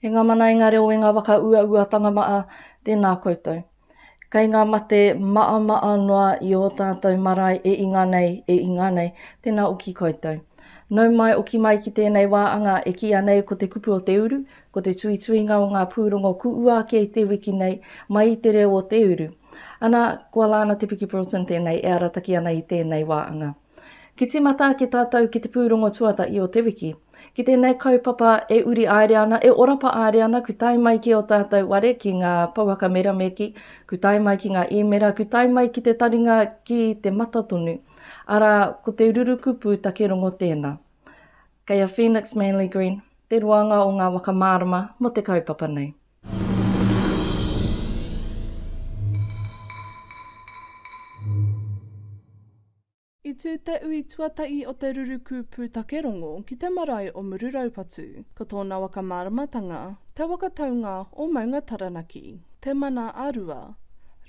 He ngā mana i ngā reo e ngā waka āhuatanga maa, tēnā koutou. Kei ngā mate maa noa i o tātou marae e inga nei, tēnā uki koutou. Nau mai uki mai ki tēnei wāhanga e ki Anei ko te kupu o Te Uru, ko te tuituinga o ngā pūrongo kuua ki te wiki nei, mai i te reo o Te Uru. Ana, ko Alana Broughton tēnei, e arataki ana i tēnei wāhanga. Ki te mata ki tātou ki te pūrongo tuata i o te wiki. Ki tēnei kaupapa e uri aere ana, e orapa aere ana, ku tai mai ki o tātou ware ki ngā pauhaka mera meki, ku tai mai ki ngā imera, ku tai mai ki te taringa ki te matatonu. Ara, ko te Ruruku Pūtakerongo tēnā. Kei a Phoenix Manly Green, te ruanga o ngā whakamārama mo te kaupapa nei. I tū te ui tuatai o te Ruruku Pūtakerongo ki te marae o Mururaupatu, ko tōna whakamāramatanga, te wakataunga o maunga Taranaki, te mana ārua,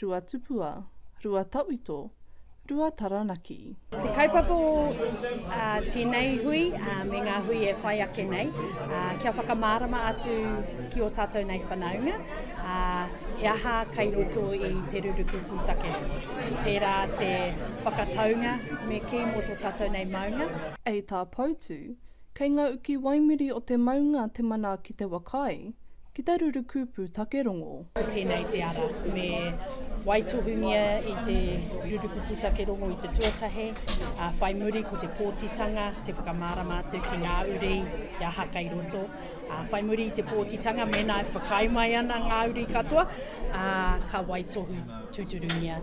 rua tupua, rua tauito, rua Taranaki. Te kaupapa o tēnei hui, me ngā hui e whai ake nei, kia whakamārama atu ki o tātou nei whanaunga, he aha kai roto i te Ruruku Pūtake. Tērā te whakataunga me ki mo tō tātou nei maunga. Ei tā pautu, kei ngā uki waimiri o te maunga te mana ki te wakai, ki te Ruruku Pūtakerongo. Ko tēnei te ara, me waitohungia i te Ruruku Pūtakerongo i te tuatahe, whai muri ko te pōtitanga, te whakamārama atu ki ngā uri, i aha kai roto. Whai muri i te pōtitanga, mena e whakai mai ana ngā uri katoa, ka waitohu tuturungia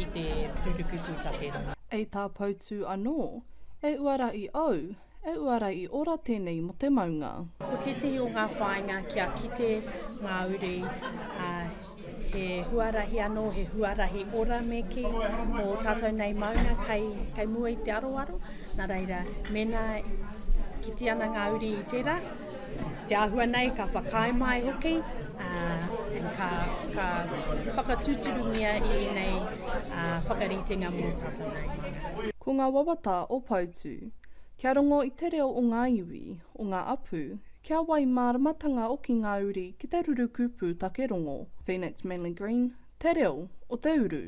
i te Ruruku Pūtakerongo. Ei tā pautu anō, e uara i au, e uara i ora tēnei mo te maunga. Ko te tihi o ngā whāinga kia kite ngā uri, he huarahi anō, he huarahi ora me ki o tātou nei maunga kai mua i te aroaro. Nā reira, mena kiti ana ngā uri i tērā, te āhua nei ka whakai mai hoki, ka whakatuturungia i nei whakaritenga mō tātou nei. Ko ngā wawata o pautu, kia rongo i te reo o ngā iwi, o ngā apu, kia wai māramatanga o ki ngā uri ki te Ruruku Pūtakerongo. Phoenix Manly Green, te reo o Te Uru.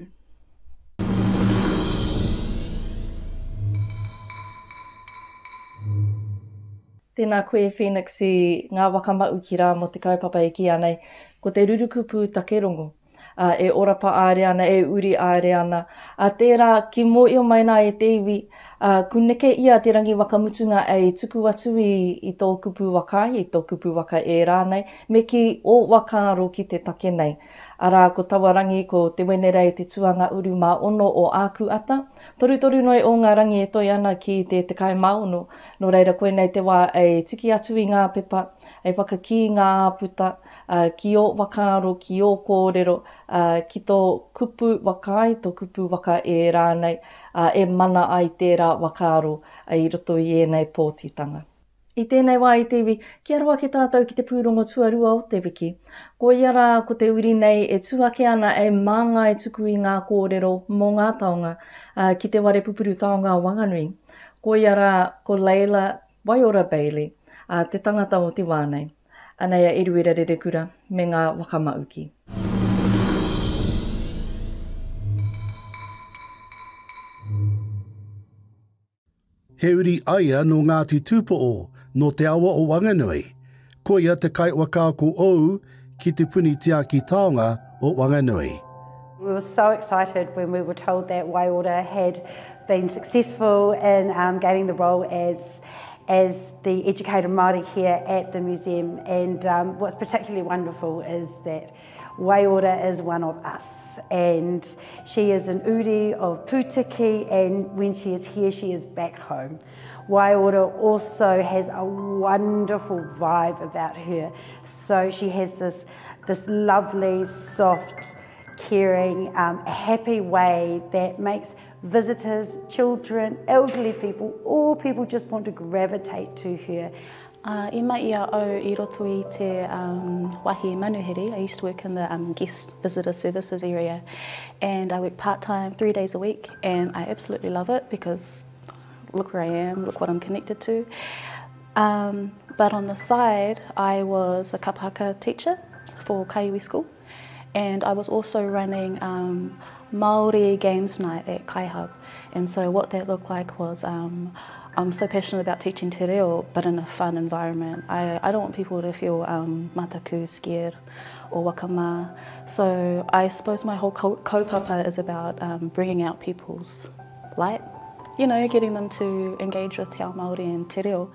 Tēnā koe Phoenix i ngā wakamau ki rā mo te kaupapa e ki Anei, ko te Ruruku Pūtakerongo. E orapa aere ana, e uri aere ana. Tērā, ki mō io mai nā e te iwi, ku neke ia te rangi wakamutunga e tuku atu i tō kupu waka, i tō kupu waka e rānei, me ki o wakaro ki te take nei. Ara, ko tawarangi, ko te wenerei te tuanga uru mā ono o āku ata. Toru noi o ngā rangi e toi ana ki te kai maono. No reira koe nei te wā e tiki atu i ngā pepa, e whakaki ngā puta, ki o wakaro, ki o kōrero, ki tō kupu wakai, tō kupu waka e rānei, e mana ai tērā wakaro i roto i ēnei pōtitanga. I tēnei wā i te iwi, kia roa ki tātou ki te pūrongo tuarua o te wiki. Ko iara ko te uri nei e tuake ana e mānga e tuku i ngā kōrero mō ngā taonga ki te ware pupuru taonga o whanganui. Ko iara ko Leila Waiora Bailey, te tangata o te wānei. Anei a iruira rerekura me ngā wakamauki. He uri aia no Ngāti Tupoho, no te awa o Whanganui. Ko ia te kai wakāku ou ki te puni tiaki taonga o Whanganui. We were so excited when we were told that Waiora had been successful in gaining the role as the educator Māori here at the museum. And what's particularly wonderful is that Waiora is one of us, and she is an uri of Pūtake, and when she is here, she is back home. Waiora also has a wonderful vibe about her. So she has this lovely, soft, caring, happy way that makes visitors, children, elderly people, all people just want to gravitate to her. E mai ia au I roto I te wahi manuhere. I used to work in the guest visitor services area, and I work part-time 3 days a week, and I absolutely love it because look where I am, look what I'm connected to. But on the side, I was a kapahaka teacher for Kaiwi School, and I was also running Māori Games Night at Kai Hub. And so what that looked like was I'm so passionate about teaching te reo, but in a fun environment. I don't want people to feel mataku, scared, or wakama. So I suppose my whole kaupapa is about bringing out people's light, you know, getting them to engage with te ao Māori and te reo.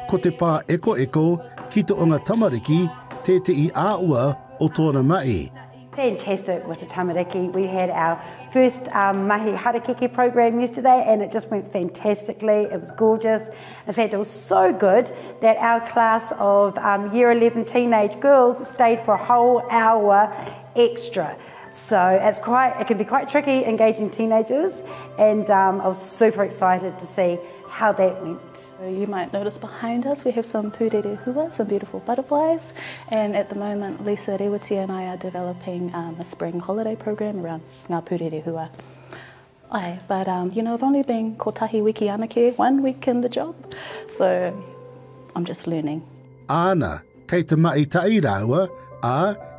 Ko te pā eko ki te onga tamariki, tētei āua o tōna mai. Fantastic with the tamariki. We had our first mahi harakeke program yesterday and it just went fantastically. It was gorgeous. In fact, it was so good that our class of year 11 teenage girls stayed for a whole hour extra. So it can be quite tricky engaging teenagers, and I was super excited to see how that went. You might notice behind us we have some pūrere hua, some beautiful butterflies, and at the moment Lisa Rewati and I are developing a spring holiday program around ngā pūrere hua. But you know, I've only been kotahi wiki anake 1 week in the job, so I'm just learning. Ana, kei te mai tai rāua,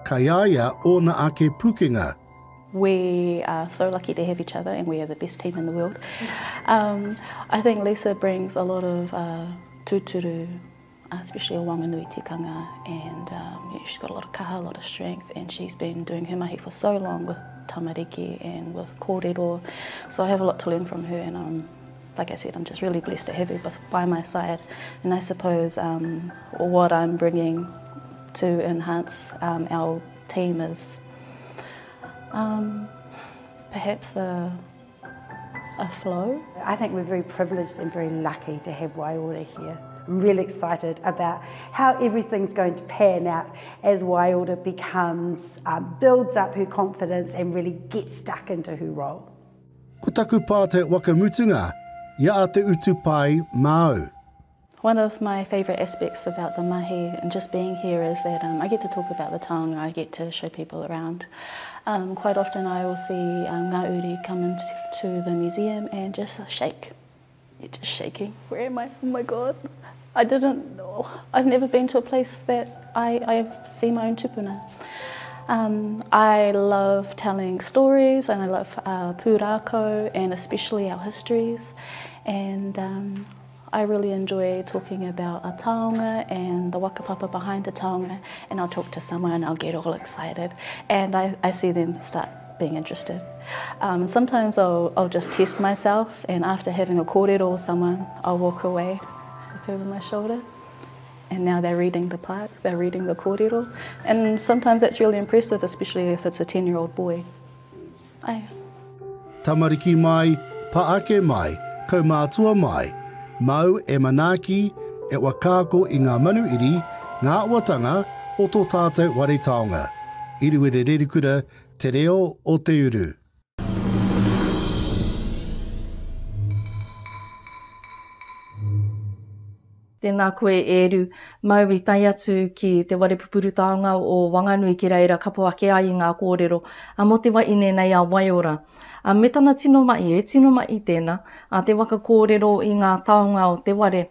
kai aia ona ake pukenga. We are so lucky to have each other, and we are the best team in the world. I think Lisa brings a lot of tūturu, especially a wānui tikanga, and she's got a lot of kaha, a lot of strength, and she's been doing her mahi for so long with tamariki and with kōrero. So I have a lot to learn from her, and like I said, I'm just really blessed to have her by my side. And I suppose what I'm bringing to enhance our team is perhaps a flow. I think we're very privileged and very lucky to have Waiora here. I'm really excited about how everything's going to pan out as Waiora becomes, builds up her confidence and really gets stuck into her role. Ko taku pā te wakamutunga, ia a te utu pai māu. One of my favourite aspects about the mahi and just being here is that I get to talk about the taonga, I get to show people around. Quite often I will see ngā uri come into the museum and just shake. You're just shaking. Where am I? Oh my God. I've never been to a place that I see my own tupuna. I love telling stories, and I love pūrako and especially our histories. And I really enjoy talking about a taonga and the whakapapa behind the taonga, and I'll talk to someone and I'll get all excited, and I see them start being interested. Sometimes I'll just test myself, and after having a kōrero with someone, I'll walk away, look over my shoulder, and now they're reading the plaque, they're reading the kōrero, and sometimes that's really impressive, especially if it's a 10-year-old boy. Tamariki mai, paake mai, kaumātua mai, mau e manaki e wakako i ngā manuiri, ngā āhuatanga o tō tātou ware taonga. Iruere rerikura, te reo o Te Uru. Tēnā koe Eru, mau I tai atu ki te ware pupuru taonga o Whanganui ki reira kapo ake ai ngā kōrero, mo te wai nei a Waiora. Me tana tino mai, e tino mai tēnā, te waka kōrero I ngā taonga o te ware,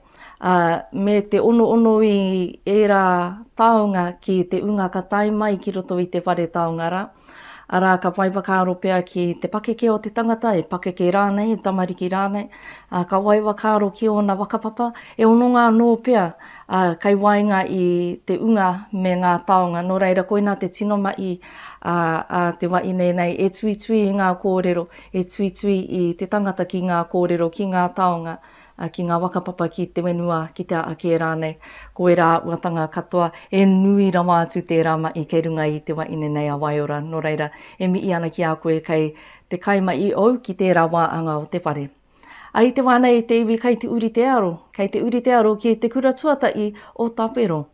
me te ono I era taonga ki te unga ka tai mai ki roto I te ware taonga rā. Ara ka wai wakaaro pia ki te pakeke o te tangata, e pakeke rānei, e tamariki rānei. Ka wai wakaaro ki ona wakapapa, e ono ngā nō pia, kai wainga I te unga me ngā taonga. Nō reira, koina te tino mai te wai nei, e tui I ngā kōrero, e tui I te tangata ki ngā kōrero, ki ngā taonga. Ki ngā wakapapa ki te wenua, ki te ake rānei, koe rā āhuatanga katoa, e nui rawa atu te rama I kei runga I te waine nei a Waiora. Nō reira, e mii ana ki a koe kei te kaima I au ki tērā wāhanga o te pare. Ai te wānei te iwi kei te uri te aro, kei te uri te aro ki te kura tuatai o Tāpero.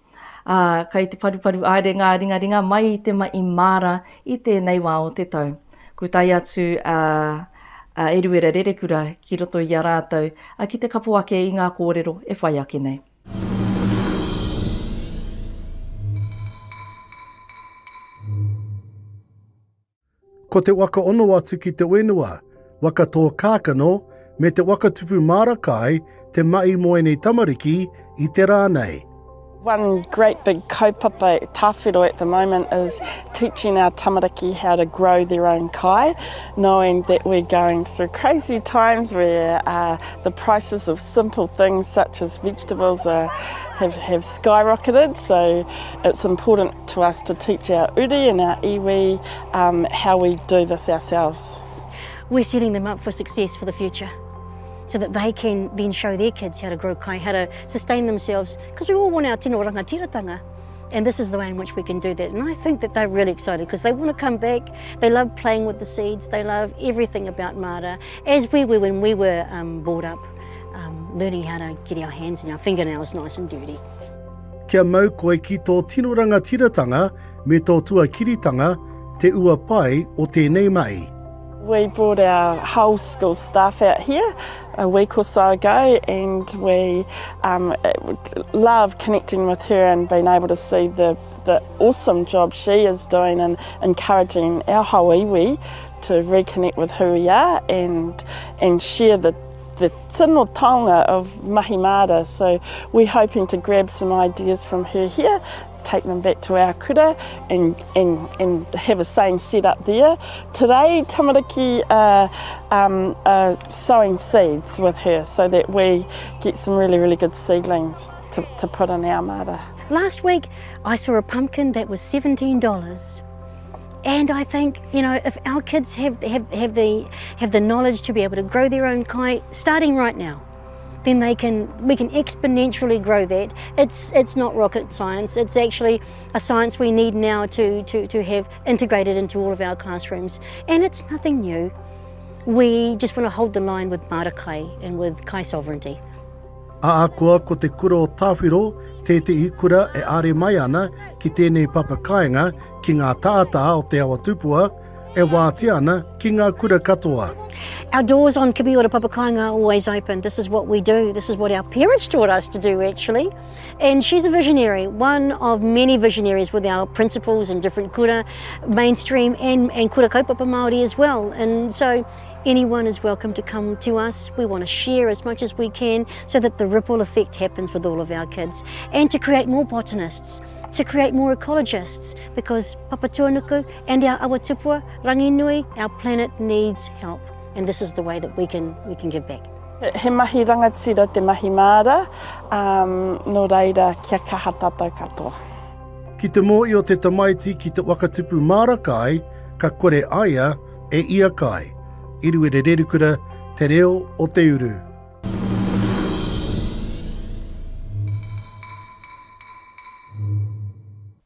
Kei te paruparu aere ngā ringa mai I te mai māra I tēnei wā o te tau. Ko tai atu e ruera rerekura ki roto I a rātou, ki te kapo ake I ngā kōrero e whai ake nei. Ko te waka ono atu ki te wenua, waka tō kākano, me te wakatupu marakai te mai moe nei tamariki I te rā nei. One great big kaupapa tāwhero at the moment is teaching our tamariki how to grow their own kai, knowing that we're going through crazy times where the prices of simple things such as vegetables have skyrocketed, so it's important to us to teach our uri and our iwi how we do this ourselves. We're setting them up for success for the future, so that they can then show their kids how to grow kai, how to sustain themselves, because we all want our tino ranga tiratanga, and this is the way in which we can do that. And I think that they're really excited because they want to come back. They love playing with the seeds. They love everything about mara, as we were when we were brought up, learning how to get our hands and our fingernails nice and dirty. Kia mau koe ki tō tino ranga tiratanga me tō tua kiritanga te ua pai o tēnei mai. We brought our whole school staff out here a week or so ago, and we love connecting with her and being able to see the awesome job she is doing and encouraging our whole iwi to reconnect with who we are and share the tino taonga of mahi mara. So we're hoping to grab some ideas from her here, take them back to our kura and have the same setup there. Today, tamariki sowing seeds with her so that we get some really, really good seedlings to put in our mara. Last week, I saw a pumpkin that was $17. And I think, you know, if our kids have the knowledge to be able to grow their own kai, starting right now, then we can exponentially grow that. It's not rocket science. It's actually a science we need now to have integrated into all of our classrooms. And it's nothing new. We just want to hold the line with mara kai and with kai sovereignty. Ākoa ko te kura o tāwhiro, te kura e are mai ana ki tēnei papakainga ki ngā tātā o Te Awa Tupua, e wāti ana ki ngā kura katoa. Our doors on Kibiora Papakainga are always open. This is what we do. This is what our parents taught us to do, actually. And she's a visionary, one of many visionaries with our principles and different kura, mainstream and kura kaupapa Māori as well. And so anyone is welcome to come to us. We want to share as much as we can so that the ripple effect happens with all of our kids, and to create more botanists, to create more ecologists, because Papatuanuku and our Awa Tupua, rangi nui, our planet needs help, and this is the way that we can give back. He mahi rangatira te mahi mara, no reira kia kaha tātou katoa. Ki te mōi o te tamaiti ki te wakatupu marakai, ka kore aia e ia kai. Iru e re rerukura, te reo o Te Uru.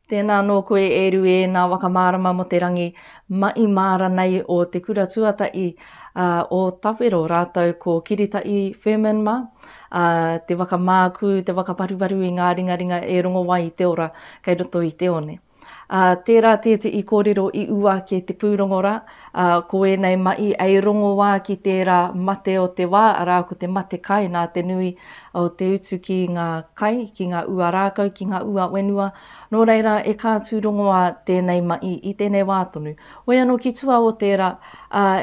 Tēnā nō koe e rue nā whakamārama mo te rangi mai māra nei o te kura tuatai o tawhero rātou ko Kiritai Firmanma, te wakamāku, te wakaparuparu I ngā ringaringa e rongo wai I te ora kei roto I te one. Tērā tēte I kōrero I ua ke te pūrongo rā, ko e nei mai ei rongo wā ki tērā mate o te wā, arā ko te mate kai nā te nui o te utu ki ngā kai, ki ngā ua rākau, ki ngā ua wenua. Nō reira e kātū rongo wā tēnei mai I tēnei wātonu. Oi anō ki tua o tērā,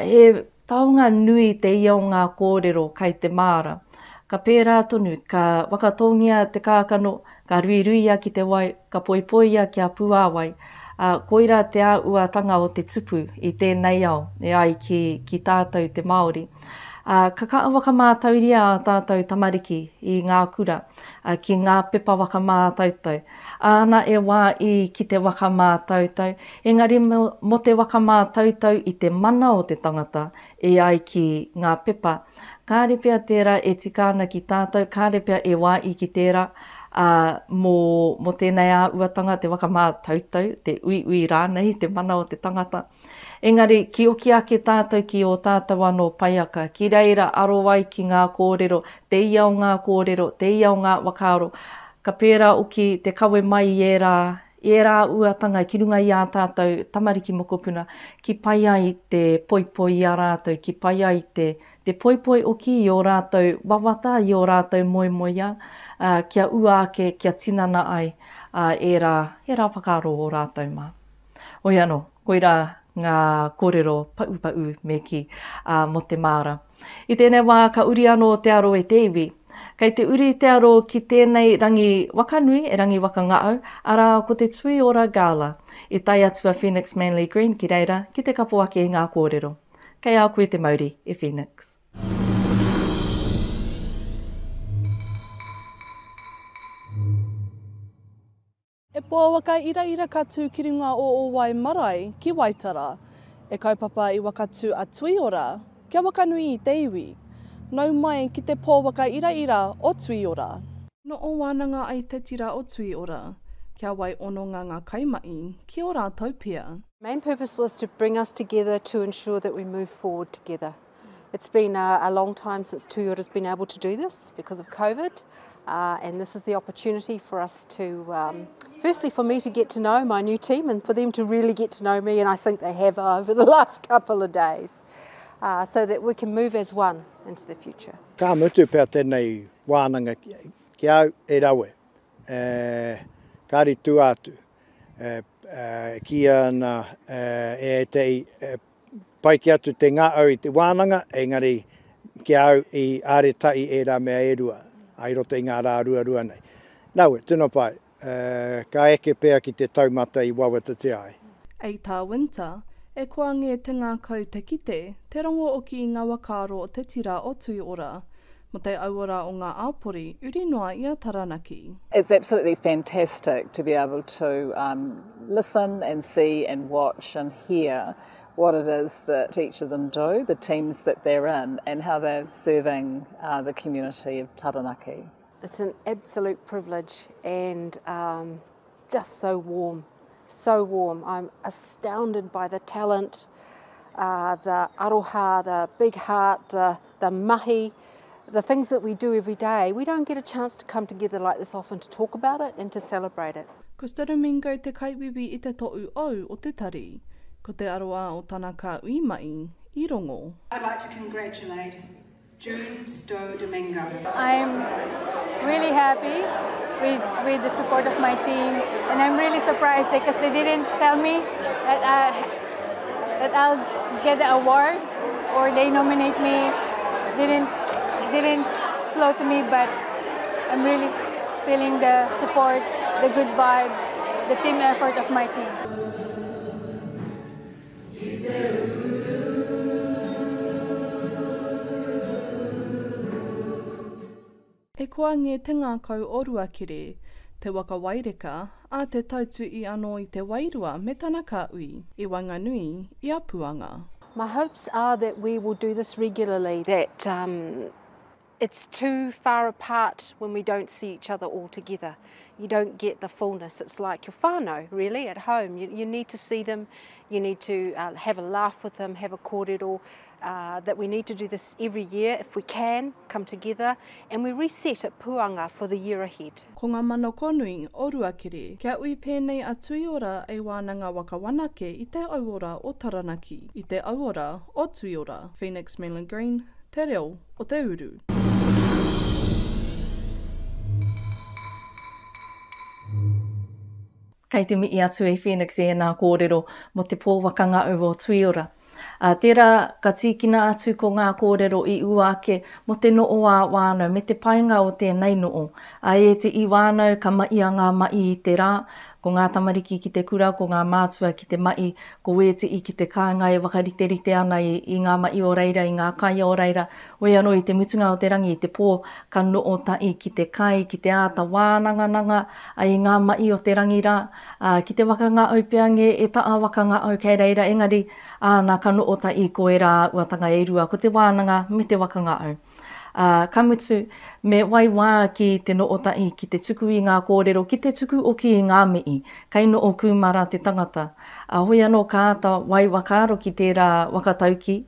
he taonga nui te iau ngā kōrero kai te māra. Ka pērā tonu, ka wakatongia te kākano, ka ruiruia ki te wai, ka poipoia ki a pūāwai. Koira te āhuatanga o te tupu I tēnei au, e ai ki tātou te Māori. Ka whakamātauria a tātou tamariki I ngā kura, ki ngā pepa whakamātautau. Āna e wā I ki te whakamātautau, engari mo te whakamātautau I te mana o te tangata, e ai ki ngā pepa. Kāre pia tērā e tikana ki tātou, kāre pia e wā I ki tērā mo tēnei āhuatanga, te whakamātautau, te ui rānei, te mana o te tangata. Engari, ki oki ake tātou ki o tātou anō paiaka, ki reira arowai ki ngā kōrero, te iau ngā kōrero, te iau ngā wakaro. Ka pērā oki te kawe mai I e rā uatanga ki runga I a tātou tamariki mokopuna, ki pai ai te poipoi I a rātou, ki pai ai te poipoi oki I o rātou wawata, I o rātou moimoia, kia ua ake, kia tinana ai, e rā whakaro o rātou mā. Oi anō, koira ngā kōrero pau me ki mo te māra. I tēnei wā ka uri anō te aro e te iwi. Kei te uri te aro ki tēnei rangi wakanui, e rangi wakangao, ara ko te tui ora gala. I tai atua Phoenix Manly Green, ki reira, ki te kapuake i ngā kōrero. Kei a koe te mauri e Phoenix. E pō waka ira ka tū ki runga o wai marae ki Waitara. E kaupapa i waka tū a tui ora, kia wakanui i te iwi. Nau mai ki te pō waka ira o tui ora. No o wānanga ai te tira o tui ora, kia wai ononga ngā kaimai, ki o rātou pia. Main purpose was to bring us together to ensure that we move forward together. It's been a long time since Te Uru has been able to do this because of COVID, and this is the opportunity for us to, firstly for me to get to know my new team and for them to really get to know me, and I think they have over the last couple of days, so that we can move as one into the future. Ka mutu pēr tēnei wānanga ki au e rawe, kāri tū atu, ki ana e te pai ki atu te ngā au i te wānanga, engari ki au i āretai e rā mea e rua, ai roto i ngā rā rua nei. Rawe, tino pai, ka eke pēr ki te taumata i wawata te ai. Ei tā winter, e kua nge te ngā kau te kite, te rongo o ki ngā wakaro o te tira o tui ora, mo te auara o ngā āpori, uri noa ia Taranaki. It's absolutely fantastic to be able to listen and see and watch and hear what it is that each of them do, the teams that they're in, and how they're serving the community of Taranaki. It's an absolute privilege and just so warm. So warm. I'm astounded by the talent, the aroha, the big heart, the mahi, the things that we do every day. We don't get a chance to come together like this often to talk about it and to celebrate it. Ko Staramingo te kaiwiwi i te to'u au o te tari, ko te aroa o Tanaka Uimai, i rongo. I'd like to congratulate June Stowe Domingo. I'm really happy with the support of my team, and I'm really surprised because they didn't tell me that I'll get the award or they nominate me. Didn't flow to me, but I'm really feeling the support, the good vibes, the team effort of my team. E kua nge te ngā kau oruakere, te waka waireka, a te tautu i anō i te wairua me Tanaka ui, i Wanganui, i a Puanga. My hopes are that we will do this regularly, that it's too far apart when we don't see each other all together. You don't get the fullness. It's like your whānau, really, at home. You need to see them, you need to have a laugh with them, have a kōrero, that we need to do this every year if we can, come together, and we reset at Puanga for the year ahead. Ko ngā mana konui o Ruakere, kia ui pēnei a tui ora e wānanga wakawanake i te auora o Taranaki, i te auora o tui ora. Phoenix Manly Green, te reo o Te Uru. Kei te mihi atu e Phoenix e nā kōrero mo te pōwakanga o tui ora. Tērā ka tīkina atu ko ngā kōrero i uake mo te noo a wānau me te painga o tēnei noo. E te i wānau ka mai a ngā mai i te rā, ko ngā tamariki ki te kura, ko ngā mātua ki te mai, ko wete i ki te kāinga e wakariterite ana i ngā mai o reira, i ngā kai o reira. Oi anō i te mutunga o te rangi, i te pō ka noo tai ki te kai, ki te āta wānangananga, i ngā mai o te rangi rā, ki te wakanga au peange e taa wakanga au kei reira, engari nā ka noo tai ko e rā āhuatanga e rua, ko te wānanga me te wakanga au. Ka mutu me waiwā ki te noo tai ki te tuku i ngā kōrero, ki te tuku o ki i ngā mii, kei noo kumara te tangata. Hoi anō ka ata waiwakaro ki tērā wakatauki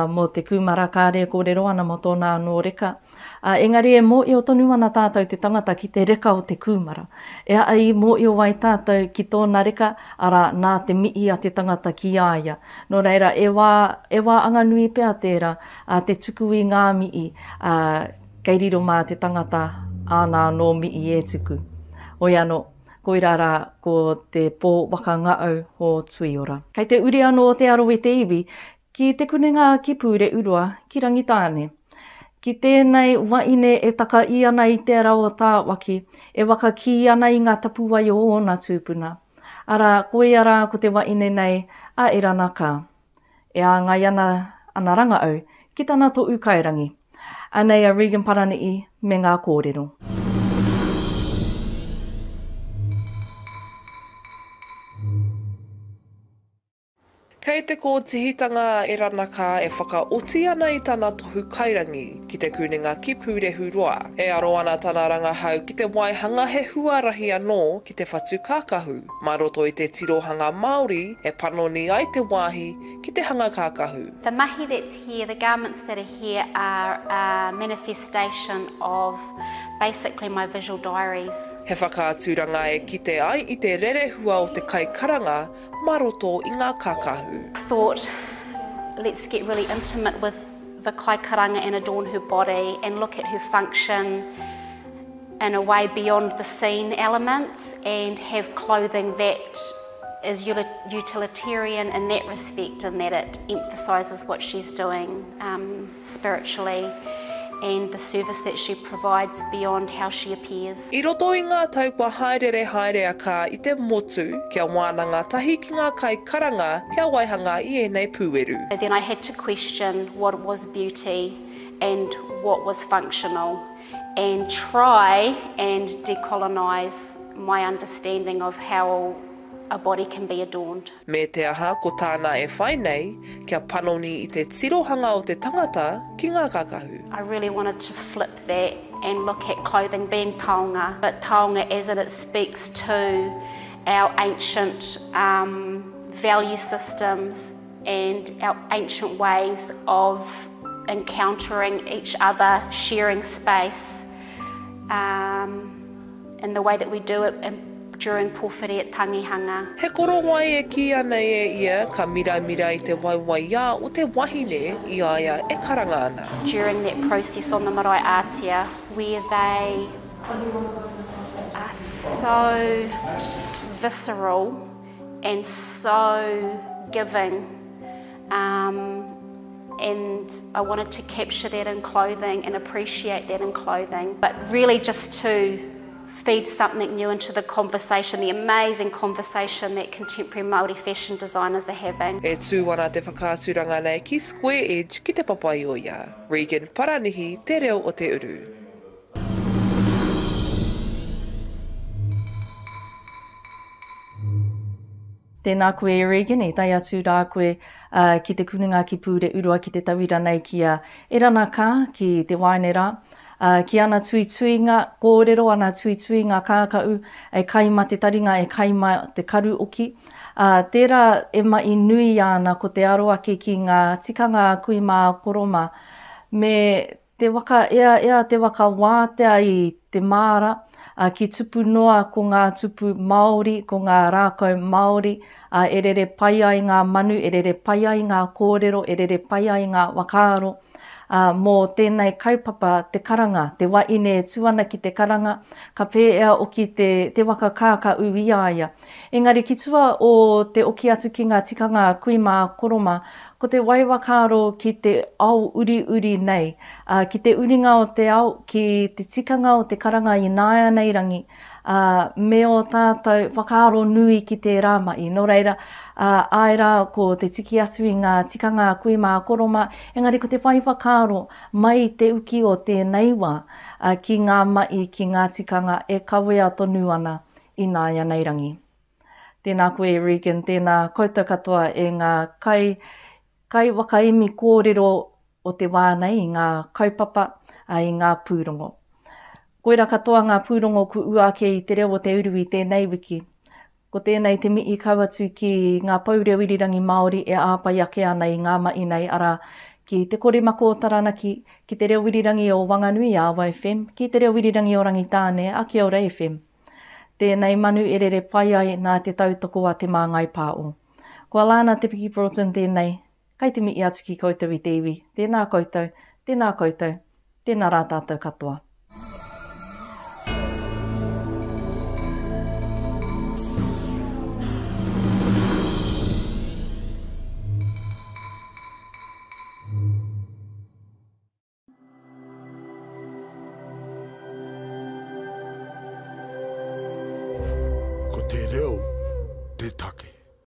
mo te kumara kare kōrero ana mo tōna anō reka. Engari e mō i o tonu ana tātou te tangata ki te reka o te kumara. E ai mō i o wai tātou ki tōna reka, ara nā te mii a te tangata ki aia. Nō reira, e wā anganui pēr tērā, te tuku i ngā mii, kei riro mā te tangata ānā nō mii e tuku. Oi anō, koirara ko te pō waka ngāu o Tuiora. Kei te uri anō o te aro e te iwi, ki te kuninga ki pūre urua, ki rangi tāne. Ki tēnei waine e taka i ana i te ara o tāwaki, e waka ki ana i ngā tapuai o ona tūpuna. Ara, koe ara ko te waine nei, a e rana kā. E a ngai ana ranga au, ki tana tō ukairangi. Anei a Regan Paranui, me ngā kōrero. Kei te kōtihitanga e ranaka e whakaoti ana i tana tohu kairangi ki te kuninga ki pūre hurua. E aro ana tana rangahau ki te wāhanga he huarahi anō ki te whatu kākahu. Maroto i te tirohanga Māori e panoni ai te wāhi ki te hanga kākahu. The mahi that's here, the garments that are here are a manifestation of basically my visual diaries. He whakaaturanga e kite ai i te rerehua o te kaikaranga maroto i ngā kākahu. Thought, let's get really intimate with the kaikaranga and adorn her body and look at her function in a way beyond the scene elements and have clothing that is utilitarian in that respect and that it emphasises what she's doing spiritually and the service that she provides beyond how she appears. I roto i ngā taukua haere aka i te motu, kia wānanga tahi ki ngā kaikaranga, kia waihanga i enei pūeru. Then I had to question what was beauty and what was functional and try and decolonise my understanding of how a body can be adorned. Me te aha ko tāna e whai nei, kia panoni i te tirohanga o te tangata ki ngā kākahu. I really wanted to flip that and look at clothing being taonga, but taonga as it speaks to our ancient value systems and our ancient ways of encountering each other, sharing space, and the way that we do it during pōwhiri at tangihanga. He koro wai e ki ana e ia ka mira i te waiwai ia o te wahine i aia e karanga ana. During that process on the marae ātia, where they are so visceral and so giving, and I wanted to capture that in clothing and appreciate that in clothing, but really just to feed something new into the conversation, the amazing conversation that contemporary Māori fashion designers are having. E tū ana te whakaaturanga nei ki Square Edge ki te papai o ia. Regan Paranihi, te reo o Te Uru. Tēnā koe Regan, e tai atu rā koe ki te kuninga ki pūre urua ki te tawira nei kia e ranaka ki te waine rā. Ki ana tuituinga, kōrero ana tuituinga kākau, e kaima te taringa, e kaima te karu oki. Tērā e mai nui ana ko te aroake ki ngā tikanga kui mā koroma. Me te waka, ea te waka wātea i te māra, ki tupu noa ko ngā tupu Māori, ko ngā rākau Māori, e rere pai ai ngā manu, e rere pai ai ngā kōrero, e rere pai ai ngā wakaaro. Mō tēnei kaupapa te karanga, te waine tuana ki te karanga, ka pēea o ki te waka kāka ui aia. Engari ki tua o te oki atu ki ngā tikanga kui mā koroma, ko te waiwakaro ki te au uri nei, ki te uringa o te au, ki te tikanga o te karanga i nāia nei rangi, me o tātou whakaaro nui ki te rāmai. Nō reira, aira ko te tiki atu i ngā tikanga kui mā koroma, engari ko te whaiwakaro mai te uki o tēnei wā, ki ngā mai, ki ngā tikanga e kawea tonu ana i nāia nei rangi. Tēnā koe Regan, tēnā koutou katoa e ngā kai wakaimi kōrero o te wānei, i ngā kaupapa, i ngā pūrongo. Koira katoa ngā pūrongo ku uake i te reo o te uru i tēnei wiki. Ko tēnei te mii kauatu ki ngā paureo irirangi Māori e āpai ake ana i ngā mai nei ara ki te koremako o Taranaki, ki te reo irirangi o Whanganui a Awa FM, ki te reo irirangi o Rangitāne a Kia Ora FM. Tēnei manu e rere pai ai nā te tautoko a te māngai pāo. Ko Alana Broughton tēnei, kai te mii atu ki koutou i te iwi. Tēnā koutou, tēnā rā tātou katoa. te take.